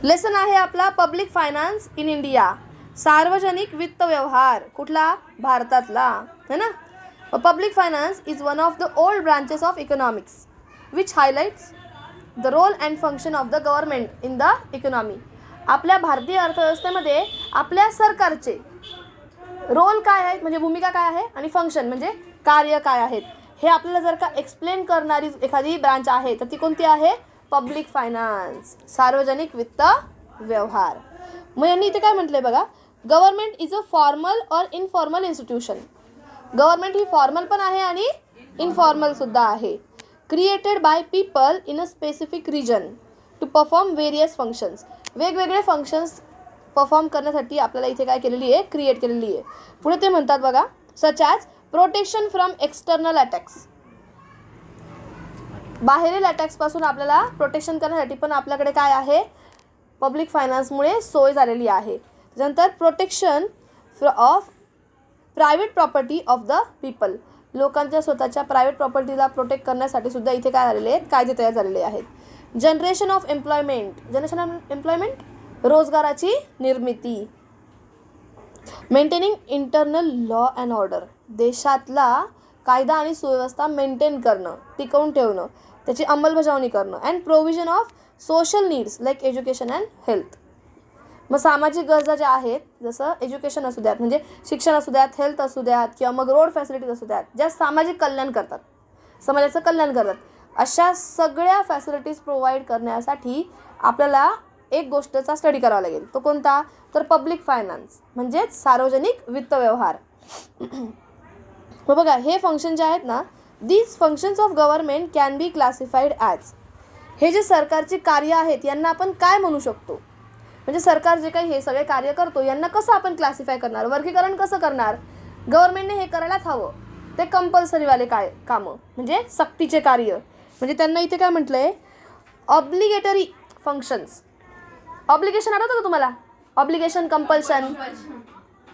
Lesson आहे आपला public finance in India, सार्वजनिक वित्त व्यवहार कुठला, भारतातला है ना. Public finance is one of the old branches of economics which highlights the role and function of the government in the economy. आपल्या भारतीय अर्थव्यवस्थेमध्ये आपल्या सरकारचे रोल काय आहेत म्हणजे भूमिका काय आहे आणि फंक्शन म्हणजे कार्य काय आहेत हे आपल्याला जर का एक्सप्लेन करणारी एखादी ब्रांच आहे तर ती कोणती आहे, पब्लिक फायनान्स, सार्वजनिक वित्त व्यवहार. मग यांनी इथे काय म्हटलंय बघा, government is a formal or informal institution. Government ही फॉर्मल पण आहे आणि इनफॉर्मल सुद्धा आहे. Created by people in a specific region to perform various functions. वेगवेगळे फंक्शन्स परफॉर्म करण्यासाठी आपल्याला इथे काय केलेली आहे, क्रिएट केलेली आहे. पुढे ते म्हणतात बघा, such as protection from external attacks. बाहेरील अटॅक्सपासून आपल्याला प्रोटेक्शन करण्यासाठी पण आपल्याकडे काय आहे, पब्लिक फायनान्समुळे सोय झालेली आहे. त्यानंतर protection of private property of the people. लोकांच्या स्वतःच्या प्रायव्हेट प्रॉपर्टीला प्रोटेक्ट करण्यासाठी सुद्धा इथे काय झालेले आहेत, कायदे तयार झालेले आहेत. Generation of employment. Generation of employment रोजगाराची निर्मिती. Maintaining internal law and order. देशातला कायदा आणि सुव्यवस्था मेंटेन करणं, टिकवून ठेवणं, त्याची अंमलबजावणी करणं. And provision of social needs like education and health. मग सामाजिक गरजा ज्या आहेत, जसं एज्युकेशन असू द्यात म्हणजे शिक्षण असू द्यात, हेल्थ असू द्यात किंवा मग रोड फॅसिलिटीज असू द्यात, ज्या सामाजिक कल्याण करतात, समाजाचं कल्याण करतात, अशा सगळ्या फॅसिलिटीज प्रोव्हाइड करण्यासाठी आपल्याला एक गोष्टचा स्टडी करावा लागेल. तो कोणता, तर पब्लिक फायनान्स म्हणजेच सार्वजनिक वित्त व्यवहार. मग बघा हे फंक्शन जे आहेत ना, these functions of government can be classified as. हे जे सरकारची कार्य आहेत यांना आपण काय म्हणू शकतो, म्हणजे सरकार जे काही हे सगळे कार्य करतो यांना कसं आपण क्लासिफाय करणार, वर्गीकरण कसं करणार. गव्हर्नमेंटने हे करायलाच हवं, ते कंपल्सरीवाले कामं म्हणजे सक्तीचे कार्य. म्हणजे त्यांना इथे काय म्हटलं आहे, ऑब्लिगेटरी फंक्शन्स. ऑब्लिगेशन आठवतं का तुम्हाला, ऑब्लिगेशन कंपल्शन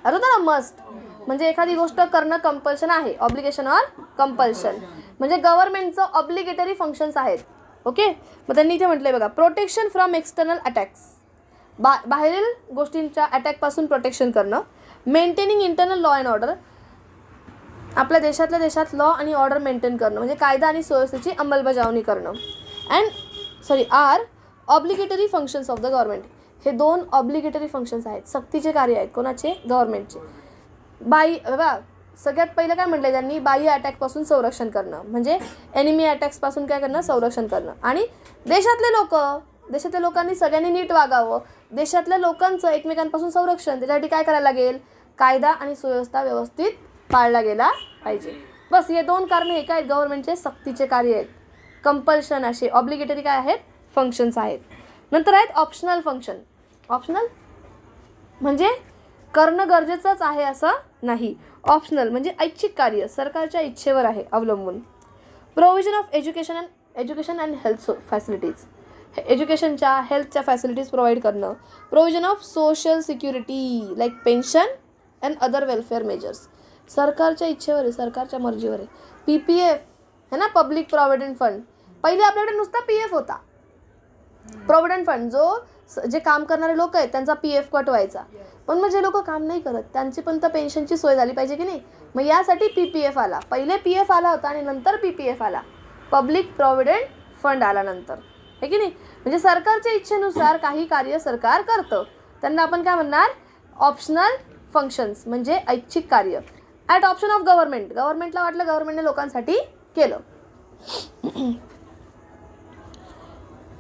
आठवतं ना, मस्ट म्हणजे एखादी गोष्ट करणं कंपल्शन आहे, ऑब्लिगेशन ऑर कंपल्शन म्हणजे गव्हर्नमेंटचं ऑब्लिगेटरी फंक्शन्स आहेत. ओके. मग त्यांनी इथे म्हटलं आहे बघा, प्रोटेक्शन फ्रॉम एक्सटर्नल अटॅक्स. बाहेरील गोष्टींच्या अटॅकपासून प्रोटेक्शन करणं. Maintaining internal law and order. आपल्या देशातल्या देशात लॉ आणि ऑर्डर मेंटेन करणं म्हणजे कायदा आणि सुव्यवस्थेची अंमलबजावणी करणं. Are obligatory functions of the government. हे दोन ऑब्लिगेटरी फंक्शन्स आहेत, सक्तीचे कार्य आहेत. कोणाचे, गव्हर्नमेंटचे. सगळ्यात पहिलं काय म्हटलं त्यांनी, बाह्य अटॅकपासून संरक्षण करणं म्हणजे एनिमी अटॅक्सपासून काय करणं, संरक्षण करणं. आणि देशातल्या लोकांनी सगळ्यांनी नीट वागावं, देशातल्या लोकांचं एकमेकांपासून संरक्षण, त्याच्यासाठी काय करायला लागेल, कायदा आणि सुव्यवस्था व्यवस्थित पाळला गेला पाहिजे. बस हे दोन कारण हे काय, गव्हर्नमेंटचे सक्तीचे कार्य आहेत. कंपल्शन असे ऑब्लिगेटरी काय आहेत, फंक्शन्स आहेत. नंतर आहेत ऑप्शनल फंक्शन. ऑप्शनल म्हणजे करणं गरजेचंच आहे असं नाही. ऑप्शनल म्हणजे ऐच्छिक कार्य, सरकारच्या इच्छेवर आहे अवलंबून. Provision of education and health facilities. एज्युकेशनच्या, हेल्थच्या फॅसिलिटीज प्रोव्हाइड करणं. Provision of social security like pension and other welfare measures. सरकारच्या इच्छेवर आहे, सरकारच्या मर्जीवर आहे. PPF है ना, पब्लिक प्रॉव्हिडंट फंड. पहिले आपल्याकडे नुसता PF होता, प्रॉव्हिडंट फंड, जे काम करणारे लोक आहेत त्यांचा PF कट व्हायचा. पण मग जे लोक काम नाही करत त्यांची पण तर पेन्शनची सोय झाली पाहिजे की नाही. मग यासाठी PPF आला. पहिले PF आला होता आणि नंतर PPF आला, पब्लिक प्रॉव्हिडंट फंड आला नंतर, आहे की नाही. म्हणजे सरकारच्या इच्छेनुसार काही कार्य सरकार करतं, त्यांना आपण काय म्हणणार, ऑप्शनल फंक्शन्स म्हणजे ऐच्छिक कार्य. At option of government. गव्हर्नमेंटला वाटलं, गव्हर्नमेंटने लोकांसाठी केलं.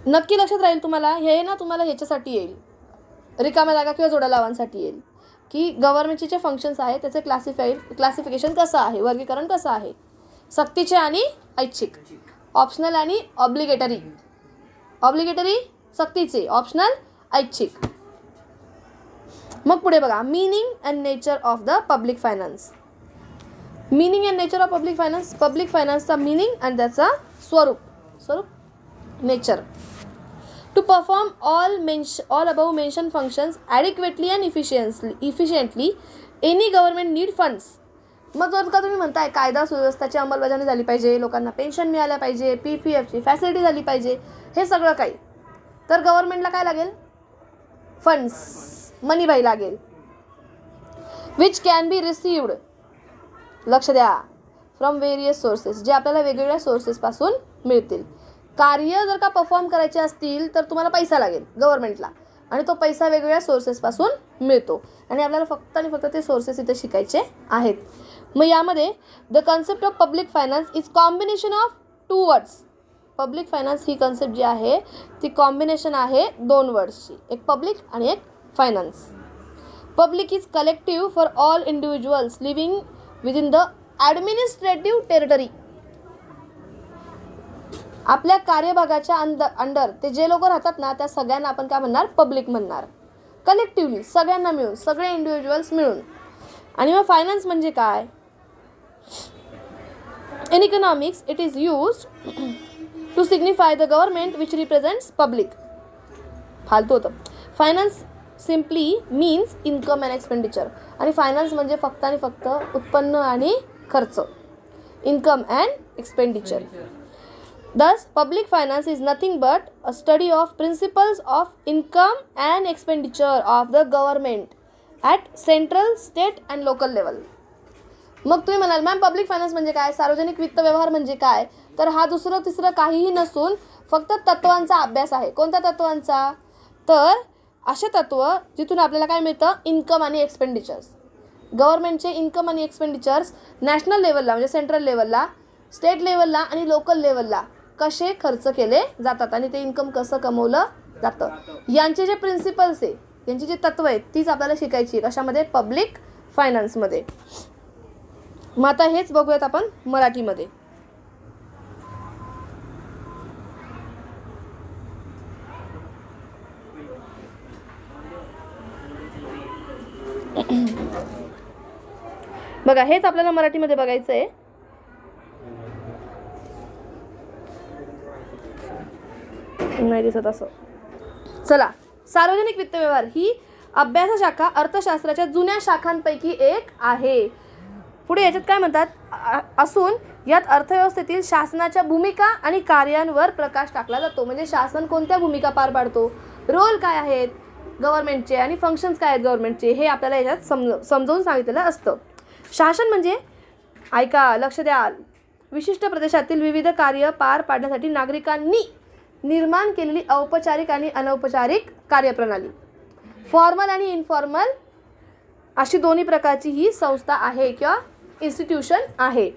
नक्की लक्षात राहील तुम्हाला हे ना, तुम्हाला ह्याच्यासाठी येईल, रिकाम्या जागा किंवा जोड्या लावांसाठी येईल की गव्हर्नमेंटचे जे फंक्शन्स आहेत त्याचे क्लासिफिकेशन कसं आहे, वर्गीकरण कसं आहे, सक्तीचे आणि ऐच्छिक, ऑप्शनल आणि ऑब्लिगेटरी. ऑब्लिगेटरी सक्तीचे, ऑप्शनल ऐच्छिक. मग पुढे बघा, meaning and nature of the public finance. Meaning and nature of public finance. Public फायनान्सचा मीनिंग आणि त्याचा स्वरूप nature. To perform all above mentioned functions adequately and efficiently any government need funds. मग जर का तुम्ही म्हणताय कायदा सुव्यवस्थेची अंमलबजावणी झाली पाहिजे, लोकांना पेन्शन मिळाल्या पाहिजे, PPFची फॅसिलिटी झाली पाहिजे, हे सगळं काही, तर गव्हर्नमेंटला काय लागेल, फंड्स, मनी बाई लागेल. विच कॅन बी रिसिव्ड, लक्ष द्या, फ्रॉम व्हेरियस सोर्सेस, जे आपल्याला वेगवेगळ्या सोर्सेसपासून मिळतील. कार्य जर का परफॉर्म करायचे असतील तर तुम्हाला पैसा लागेल गव्हर्नमेंटला, आणि तो पैसा वेगवेगळ्या सोर्सेसपासून मिळतो, आणि आपल्याला फक्त आणि फक्त ते सोर्सेस इथे शिकायचे आहेत. मग यामध्ये the concept of public finance is combination of 2 words. Public finance ही कन्सेप्ट जी आहे ती कॉम्बिनेशन आहे 2 वर्ड्सची, एक पब्लिक आणि एक finance. Public is collective for all individuals living within the administrative territory. आपल्या कार्यभागाच्या अंडर ते जे लोक राहतात ना, त्या सगळ्यांना आपण काय म्हणणार, पब्लिक म्हणणार. कलेक्टिव्हली, सगळ्यांना मिळून, सगळे इंडिव्हिज्युअल्स मिळून. आणि मग फायनान्स म्हणजे काय? In economics it is used to signify the government which represents public. फालतू होतं. Finance simply means income and expenditure. आणि फायनान्स म्हणजे फक्त आणि फक्त उत्पन्न आणि खर्च, income and expenditure. Thus, public finance is nothing but a study of principles of income and expenditure of the government at central, state and local level. मग तुम्ही म्हणाल मॅम पब्लिक फायनान्स म्हणजे काय, सार्वजनिक वित्त व्यवहार म्हणजे काय? तर हा दुसरं तिसरं काहीही नसून फक्त तत्वांचा अभ्यास आहे. कोणत्या तत्वांचा? तर असे तत्व जिथून आपल्याला काय मिळतं, इन्कम आणि एक्सपेंडिचर्स. गव्हर्नमेंटचे इन्कम आणि एक्सपेंडिचर्स नॅशनल लेवलला म्हणजे सेंट्रल लेवलला, स्टेट लेवलला आणि लोकल लेवलला कसे खर्च केले जातात आणि ते इन्कम कसं कमवलं जातं, यांचे जे प्रिन्सिपल्स आहे, यांची जी तत्व आहेत तीच आपल्याला शिकायची. कशामध्ये? पब्लिक फायनान्समध्ये. मग आता हेच बघूयात आपण मराठीमध्ये. बघा, हेच आपल्याला मराठीमध्ये बघायचं आहे. नाही दिसत असं. चला, सार्वजनिक वित्त व्यवहार ही अभ्यास शाखा अर्थशास्त्राच्या जुन्या शाखांपैकी एक आहे. पुढे याच्यात काय म्हणतात, असून यात अर्थव्यवस्थेतील शासनाच्या भूमिका आणि कार्यांवर प्रकाश टाकला जातो. म्हणजे शासन कोणत्या भूमिका पार पाडतो, रोल काय आहेत गव्हर्नमेंटचे आणि फंक्शन्स काय आहेत गव्हर्नमेंटचे, हे आपल्याला याच्यात समजावून सांगितलेलं असतं. शासन म्हणजे, ऐका, लक्ष द्या, विशिष्ट प्रदेशातील विविध कार्य पार पाडण्यासाठी नागरिकांनी निर्माण केलेली औपचारिक आणि अनौपचारिक कार्यप्रणाली. फॉर्मल आणि इनफॉर्मल अशी दोन्ही प्रकारची ही संस्था आहे किंवा इन्स्टिट्यूशन आहे.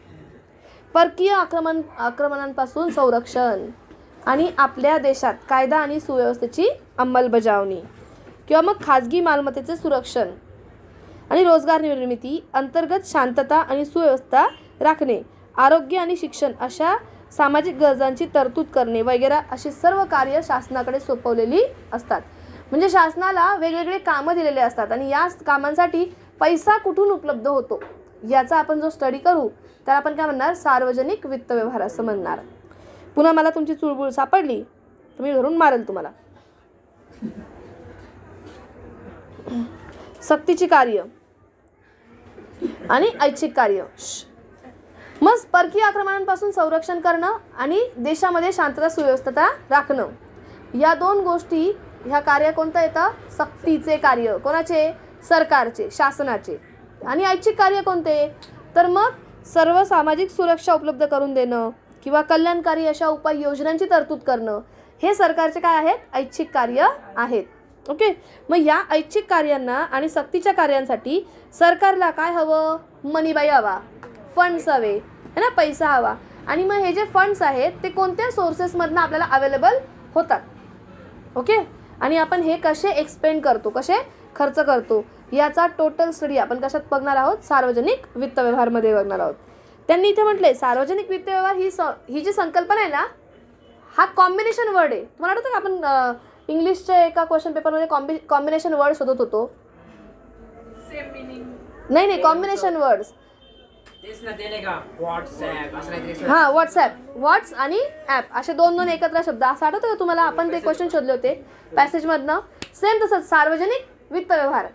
परकीय आक्रमणांपासून संरक्षण आणि आपल्या देशात कायदा आणि सुव्यवस्थेची अंमलबजावणी किंवा मग खाजगी मालमत्तेचे सुरक्षण आणि रोजगार निर्मिती, अंतर्गत शांतता आणि सुव्यवस्था राखणे, आरोग्य आणि शिक्षण अशा सामाजिक गरजांची तरतूद करणे वगैरे अशी सर्व कार्य शासनाकडे सोपवलेली असतात. म्हणजे शासनाला वेगवेगळे कामं दिलेले असतात आणि या कामांसाठी पैसा कुठून उपलब्ध होतो याचा आपण जो स्टडी करू तर आपण काय म्हणणार, सार्वजनिक वित्त व्यवहार असं म्हणणार. पुन्हा मला तुमची चुळबुळ सापडली तर मी धरून मारेल तुम्हाला. सक्तीची कार्य आणि ऐच्छिक कार्य. मग परकीय आक्रमणांपासून संरक्षण करणं आणि देशामध्ये शांतता सुव्यवस्था राखणं, या दोन गोष्टी, ह्या कार्य कोणतं येतं, सक्तीचे कार्य. कोणाचे? सरकारचे, शासनाचे. आणि ऐच्छिक कार्य कोणते? तर मग सर्व सामाजिक सुरक्षा उपलब्ध करून देणं किंवा कल्याणकारी अशा उपाययोजनांची तरतूद करणं, हे सरकारचे काय आहेत, ऐच्छिक कार्य आहेत. ओके. मग या ऐच्छिक कार्यांना आणि सक्तीच्या कार्यांसाठी सरकारला काय हवं, मनीबाई हवा, फंड्स हवे है ना, पैसा हवा. आणि मग हे जे फंड्स आहेत ते कोणत्या सोर्सेसमधनं आपल्याला अवेलेबल होतात. ओके. आणि आपण हे कसे एक्सपेंड करतो, कसे खर्च करतो, याचा टोटल स्टडी आपण कशात बघणार आहोत, सार्वजनिक वित्त व्यवहारमध्ये बघणार आहोत. त्यांनी इथे म्हटलंय सार्वजनिक वित्त व्यवहार ही जी संकल्पना आहे ना, हा कॉम्बिनेशन वर्ड आहे. तुम्हाला आठवतं का आपण इंग्लिशच्या एका क्वेश्चन पेपरमध्ये कॉम्बिनेशन वर्ड शोधत होतो. नाही, कॉम्बिनेशन वर्ड्स. हां, व्हॉट्सॲप, व्हॉट्स आणि ॲप असे दोन एकत्र शब्द, असं आठवतं का तुम्हाला? आपण ते क्वेश्चन शोधले होते पॅसेजमधनं. सेम तसंच सार्वजनिक वित्त व्यवहार,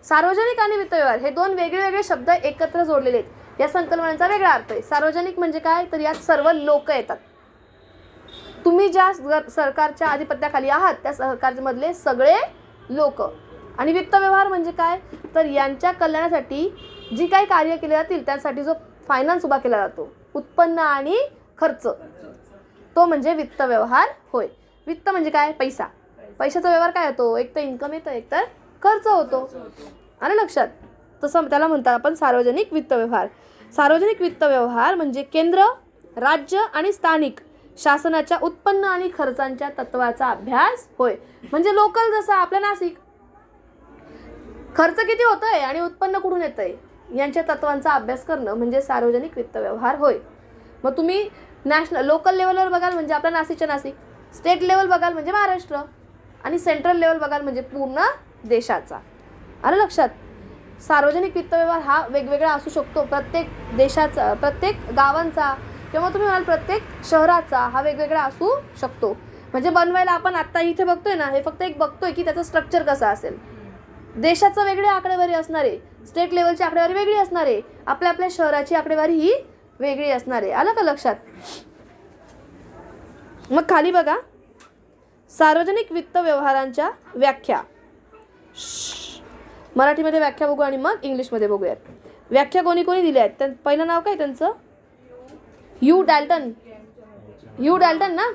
सार्वजनिक आणि वित्त व्यवहार हे दोन वेगळे शब्द एकत्र जोडलेले आहेत. या संकल्पनेचा वेगळा अर्थ आहे. सार्वजनिक म्हणजे काय, तर यात सर्व लोक येतात. तुम्ही ज्या सरकारच्या आधिपत्याखाली आहात त्या सरकारमधले सगळे लोक. आणि वित्त व्यवहार म्हणजे काय, तर यांच्या कल्याणासाठी जी काही कार्य केली जातील त्यासाठी जो फायनान्स उभा केला जातो, उत्पन्न आणि खर्च, तो म्हणजे वित्त व्यवहार होय. वित्त म्हणजे काय, पैसा. पैशाचा व्यवहार काय होतो, एक तर इन्कम येतं, एक तर खर्च होतो. आलं लक्षात. तसं त्याला म्हणतात आपण सार्वजनिक वित्त व्यवहार. सार्वजनिक वित्त व्यवहार म्हणजे केंद्र, राज्य आणि स्थानिक शासनाच्या उत्पन्न आणि खर्चांच्या तत्वाचा अभ्यास होय. म्हणजे लोकल, जसं आपलं नाशिक, खर्च किती होतोय आणि उत्पन्न कुठून येतंय यांच्या तत्वांचा अभ्यास करणं म्हणजे सार्वजनिक वित्त व्यवहार होय. मग तुम्ही नॅशनल लोकल लेवलवर बघाल म्हणजे आपल्या नाशिकच्या नाशिक, स्टेट लेवल बघाल म्हणजे महाराष्ट्र, आणि सेंट्रल लेवल बघाल म्हणजे पूर्ण देशाचा. आलं लक्षात. सार्वजनिक वित्त व्यवहार हा वेगवेगळा असू शकतो, प्रत्येक देशाचा, प्रत्येक गावांचा, किंवा तुम्ही म्हणाल प्रत्येक शहराचा हा वेगवेगळा असू शकतो. म्हणजे बनवायला आपण आत्ता इथे बघतोय ना, हे फक्त एक बघतोय की त्याचं स्ट्रक्चर कसं असेल. देशाचं वेगळी आकडेवारी असणार आहे, स्टेट लेवलची आकडेवारी वेगळी असणार आहे, आपल्या आपल्या शहराची आकडेवारी ही वेगळी असणार आहे. आलं का लक्षात. मग खाली बघा, सार्वजनिक वित्त व्यवहारांच्या व्याख्या. मराठीमध्ये व्याख्या बघू आणि मग इंग्लिशमध्ये बघूयात. व्याख्या कोणी कोणी दिल्या आहेत. पहिलं नाव काय त्यांचं, यू डॅल्टन. यू डॅल्टन ना,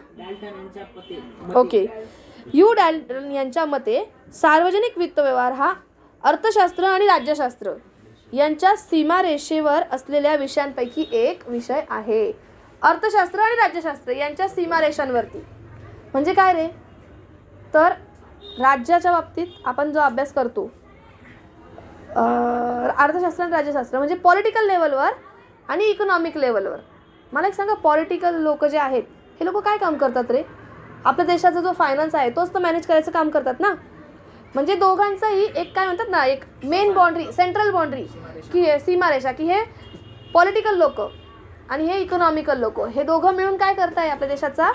ओके. यू डॅल्टन यांच्या मते सार्वजनिक वित्त व्यवहार हा अर्थशास्त्र आणि राज्यशास्त्र यांच्या सीमारेषेवर असलेल्या विषयांपैकी एक विषय आहे. अर्थशास्त्र आणि राज्यशास्त्र यांच्या सीमारेषांवरती म्हणजे काय रे, तर राज्याच्या बाबतीत आपण जो अभ्यास करतो, अर्थशास्त्र आणि राज्यशास्त्र म्हणजे पॉलिटिकल लेवलवर आणि इकॉनॉमिक लेवलवर. मला एक सांगा, पॉलिटिकल लोक जे आहेत हे लोक काय काम करतात रे, आपल्या देशाचा जो फायनान्स आहे तोच तर मॅनेज करायचं काम करतात ना. म्हणजे दोघांचाही एक काय म्हणतात ना, एक मेन बाउंड्री, सेंट्रल बाउंड्री की सीमारेषा, की हे पॉलिटिकल लोक आणि हे इकॉनॉमिकल लोक, हे दोघं मिळून काय करताय, आपल्या देशाचा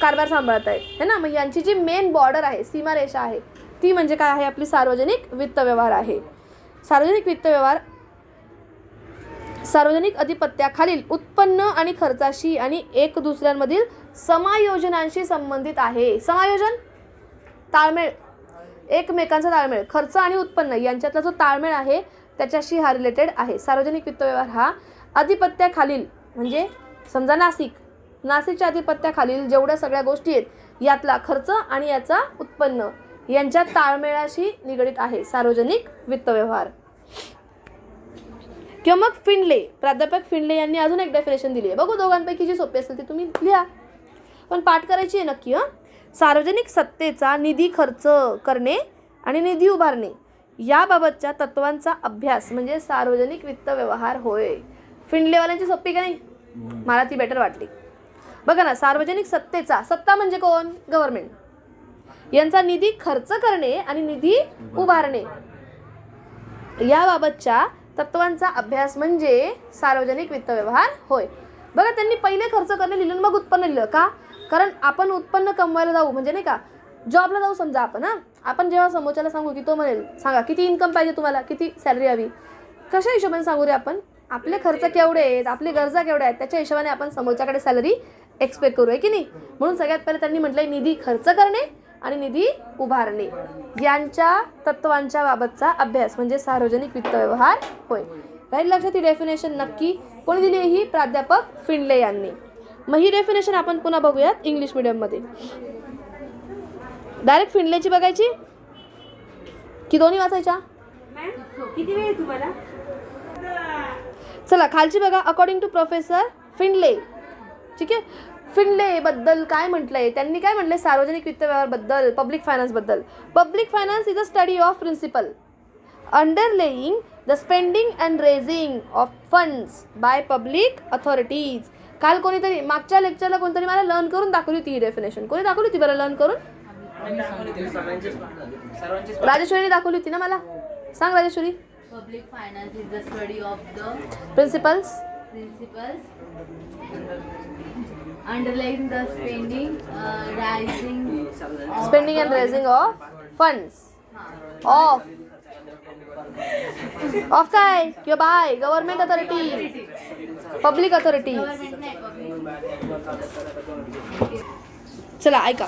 कारभार सांभाळत आहेत, है ना. मग यांची जी मेन बॉर्डर आहे, सीमारेषा आहे, ती म्हणजे काय आहे, आपली सार्वजनिक वित्त व्यवहार आहे. सार्वजनिक वित्त व्यवहार सार्वजनिक अधिपत्याखालील उत्पन्न आणि खर्चाशी आणि एक दुसऱ्यांमधील समायोजनांशी संबंधित आहे. समायोजन, ताळमेळ, एकमेकांचा ताळमेळ, खर्च आणि उत्पन्न यांच्यातला जो ताळमेळ आहे त्याच्याशी हा रिलेटेड आहे. सार्वजनिक वित्त व्यवहार हा अधिपत्याखालील म्हणजे समजा नाशिकच्या अधिपत्याखालील जेवढ्या सगळ्या गोष्टी आहेत यातला खर्च आणि याचा उत्पन्न यांच्या ताळमेळाशी निगडित आहे सार्वजनिक वित्त व्यवहार. किंवा मग फिंडले, प्राध्यापक फिंडले यांनी अजून एक डेफिनेशन दिली आहे. बघू, दोघांपैकी जी सोपी असेल ती तुम्ही लिहा, पण पाठ करायची आहे नक्की. सार्वजनिक सत्तेचा निधी खर्च करणे आणि निधी उभारणे याबाबतच्या तत्वांचा अभ्यास म्हणजे सार्वजनिक वित्त व्यवहार होय. फिंडलेवाल्यांची सोपी का नाही, मला ती बेटर वाटली. बघा ना, सार्वजनिक सत्तेचा, सत्ता म्हणजे कोण, गव्हर्नमेंट, यांचा निधी खर्च करणे आणि निधी उभारणे याबाबतच्या तत्वांचा अभ्यास म्हणजे सार्वजनिक वित्त व्यवहार होय. बघा, त्यांनी पहिले खर्च करणे लिहिलं मग उत्पन्न लिहिलं का, कारण आपण उत्पन्न कमवायला जाऊ म्हणजे नाही का, जॉबला जाऊ समजा आपण जेव्हा समोरच्याला सांगू की तो म्हणेल सांगा किती इन्कम पाहिजे तुम्हाला, किती सॅलरी हवी, कशा हिशोबाने सांगू रे आपण, आपले खर्च केवढे आहेत, आपली गरजा केवढ्या आहेत त्याच्या हिशोबाने आपण समोरच्याकडे सॅलरी एक्सपेक्ट करू, आहे की नाही. म्हणून सगळ्यात पहिले त्यांनी म्हटलंय निधी खर्च करणे आणि निधी उभारणे यांच्या तत्वांच्या बाबतचा अभ्यास म्हणजे सार्वजनिक वित्त व्यवहार होय. राईट लक्षात. ही डेफिनेशन नक्की कोणी दिली, ही प्राध्यापक फिंडले यांनी. मग ही डेफिनेशन आपण पुन्हा बघूयात इंग्लिश मीडियममध्ये. डायरेक्ट फिंडलेची बघायची की दोन्ही वाचायच्या, किती वेळ तुम्हाला. चला खालची बघा. अकॉर्डिंग टू प्रोफेसर फिंडले, ठीक आहे, फिंडले बद्दल काय म्हटलंय त्यांनी, काय म्हटलंय सार्वजनिक वित्त व्यवहार बद्दल, पब्लिक फायनान्स बद्दल. Public finance is a study of principle underlying the spending and raising of funds by public authorities. काल कोणीतरी मागच्या लेक्चरला कोणतरी मला लर्न करून दाखवली होती ही डेफिनेशन. कोणी दाखवली होती बरं लर्न करून, राजेश्वरीने दाखवली होती ना मला, सांग Rajeshwari. Public finance is the study of the principles underlying the spending and raising of funds of काय किंवा by government authority, public authority. चला ऐका.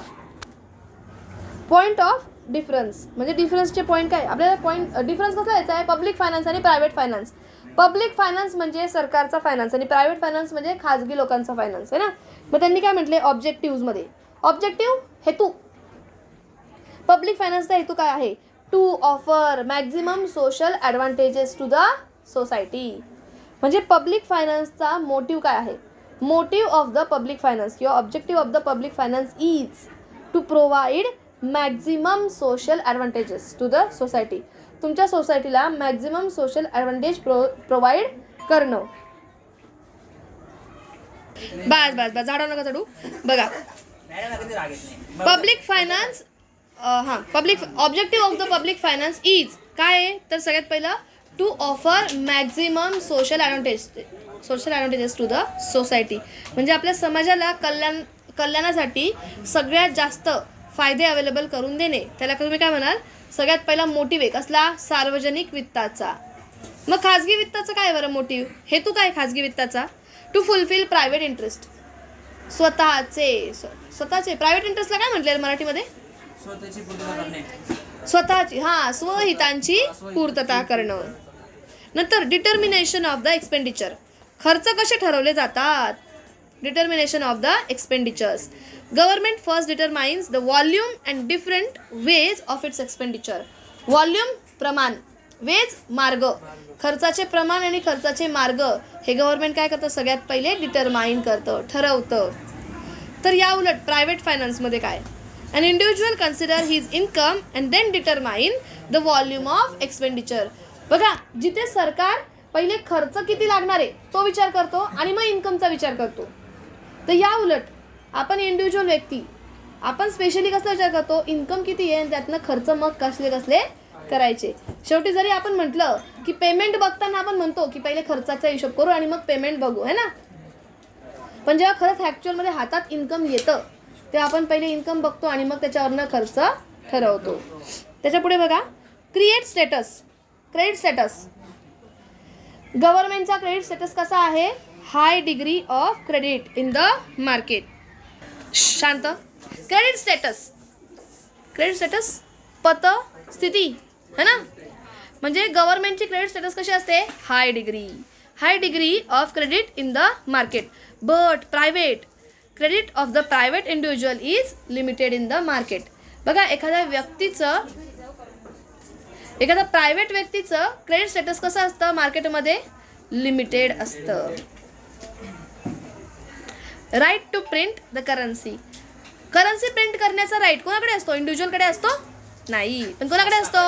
पॉइंट ऑफ डिफरन्स म्हणजे डिफरन्सचे पॉईंट काय आपल्याला पॉईंट डिफरन्स कसला यायचा आहे पब्लिक फायनान्स आणि प्रायव्हेट फायनान्स. पब्लिक फायनान्स म्हणजे सरकारचा फायनान्स आणि प्रायव्हेट फायनान्स म्हणजे खाजगी लोकांचा फायनान्स आहे ना. मग त्यांनी काय म्हटले ऑब्जेक्टिव्हमध्ये ऑब्जेक्टिव्ह हेतू पब्लिक फायनान्सचा हेतू काय आहे to offer maximum social advantages to the society. म्हणजे पब्लिक फायनान्सचा मोटिव्ह काय आहे motive of the public finance किंवा objective of the public finance is to provide maximum social advantages to the society. तुमच्या सोसायटीला मॅक्झिमम सोशल ॲडव्हान्टेज प्रोव्हाइड करणं. बस बस बस झाडा नका चढू. बघा public finance public objective of the public finance is काय आहे तर सगळ्यात पहिलं to offer maximum social advantages to the society. म्हणजे आपल्या समाजाला कल्याणासाठी सगळ्यात जास्त फायदे अवेलेबल करून देणे. त्याला तुम्ही काय म्हणाल सगळ्यात पहिला मोटिव्ह आहे कसला सार्वजनिक वित्ताचा. मग खाजगी वित्ताचं काय बरं मोटिव्ह हेतू काय खाजगी वित्ताचा टू फुलफिल प्रायव्हेट इंटरेस्ट. स्वतःचे प्रायव्हेट इंटरेस्टला काय म्हटले मराठीमध्ये स्वतःची स्वहितांची पूर्तता करणं. नंतर डिटर्मिनेशन ऑफ द एक्सपेंडिचर खर्च कसे ठरवले जातात determination of the expenditures. Government first determines the volume and different ways of its expenditure. Volume प्रमाण वेज मार्ग खर्चाचे प्रमाण आणि खर्चाचे मार्ग हे गव्हर्नमेंट काय करतं सगळ्यात पहिले डिटरमाइन करतं ठरवतं. तर या उलट प्रायव्हेट फायनान्समध्ये काय an individual consider his income and then determine the volume of expenditure. बघा जिथे सरकार पहिले खर्च किती लागणार आहे तो विचार करतो आणि मग इन्कमचा विचार करतो. तर या उलट आपण इंडिव्हिज्युअल व्यक्ती आपण स्पेशली कसला विचार करतो इन्कम किती आहे आणि त्यातनं खर्च मग कसले कसले करायचे. शेवटी जरी आपण म्हटलं की पेमेंट बघताना आपण म्हणतो की पहिले खर्चाचा हिशोब करू आणि मग पेमेंट बघू है ना. पण जेव्हा खरंच ॲक्च्युअलमध्ये हातात इन्कम येतं तेव्हा आपण पहिले इन्कम बघतो आणि मग त्याच्यावरनं खर्च ठरवतो. त्याच्या पुढे बघा क्रिएट स्टेटस क्रेडिट स्टेटस. गव्हर्नमेंटचा क्रेडिट स्टेटस कसा आहे high degree of credit in the market. शांत क्रेडिट स्टेटस पत स्थिती है ना. म्हणजे गव्हर्नमेंटची क्रेडिट स्टेटस कशी असते high degree of credit in the market. But private credit of the private individual is limited in the market. बघा एखाद्या प्रायव्हेट व्यक्तीचं क्रेडिट स्टेटस कसं असतं मार्केटमध्ये लिमिटेड असतं. Right to print the currency प्रिंट करण्याचा राईट कोणाकडे असतो इंडिव्हिज्युअलकडे असतो नाही पण कोणाकडे असतो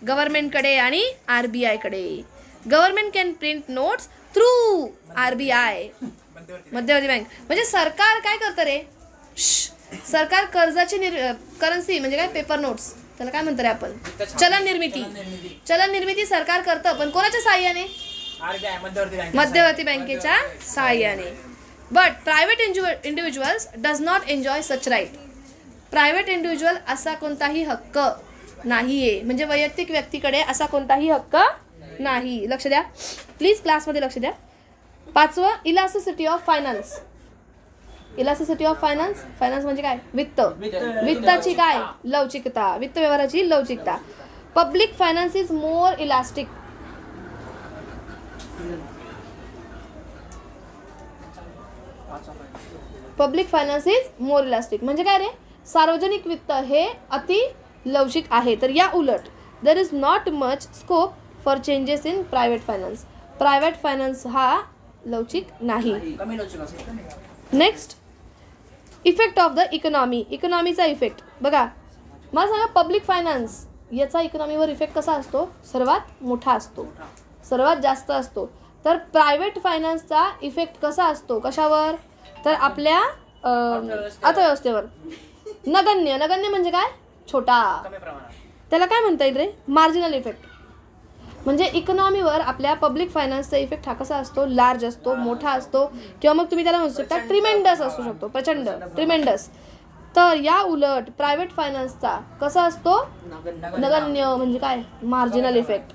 गव्हर्नमेंटकडे आणि RBI कडे. Government can print notes through RBI मध्यवर्ती बँक. म्हणजे सरकार काय करतं रे सरकार कर्जाची करन्सी म्हणजे काय पेपर नोट्स त्याला काय म्हणतो रे आपण चलन निर्मिती सरकार करतं पण कोणाच्या सहाय्याने मध्यवर्ती बँकेच्या सहाय्याने. But private individuals does not enjoy such right. Private individual असा कोणताही हक्क नाही आहे म्हणजे वैयक्तिक व्यक्तीकडे असा कोणताही हक्क नाही. लक्ष द्या प्लीज क्लासमध्ये लक्ष द्या. 5वं इलास्टिसिटी ऑफ फायनान्स फायनान्स म्हणजे काय वित्ताची काय लवचिकता वित्त व्यवहाराची लवचिकता. Public finance is more elastic. म्हणजे काय रे सार्वजनिक वित्त हे अति लवचिक आहे. तर या उलट there is not much scope for changes in private finance हा लवचिक नाही. नेक्स्ट इफेक्ट ऑफ द इकॉनॉमीचा इफेक्ट. बघा मला सांगा पब्लिक फायनान्स याचा इकॉनॉमीवर इफेक्ट कसा असतो सर्वात मोठा असतो सर्वात जास्त असतो. तर प्रायव्हेट फायनान्सचा इफेक्ट कसा असतो कशावर तर आपल्या अर्थव्यवस्थेवर. नगण्य म्हणजे काय छोटा त्याला काय म्हणता येईल रे मार्जिनल इफेक्ट. म्हणजे इकॉनॉमीवर आपल्या पब्लिक फायनान्सचा इफेक्ट हा कसा असतो लार्ज असतो मोठा असतो किंवा मग तुम्ही त्याला म्हणू शकता ट्रिमेंडस असू शकतो प्रचंड ट्रिमेंडस. तर या उलट प्रायव्हेट फायनान्सचा कसा असतो नगण्य म्हणजे काय मार्जिनल इफेक्ट.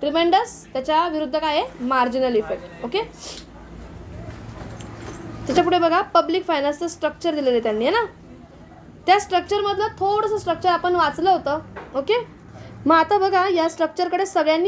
ट्रिमेंडस त्याच्या विरुद्ध काय आहे मार्जिनल इफेक्ट. ओके त्याच्या पुढे बघा पब्लिक फायनान्सचं स्ट्रक्चर दिलेलं आहे त्यांनी आहे ना. त्या स्ट्रक्चरमधलं थोडंसं स्ट्रक्चर आपण वाचलं होतं ओके. मग आता बघा या स्ट्रक्चरकडे सगळ्यांनी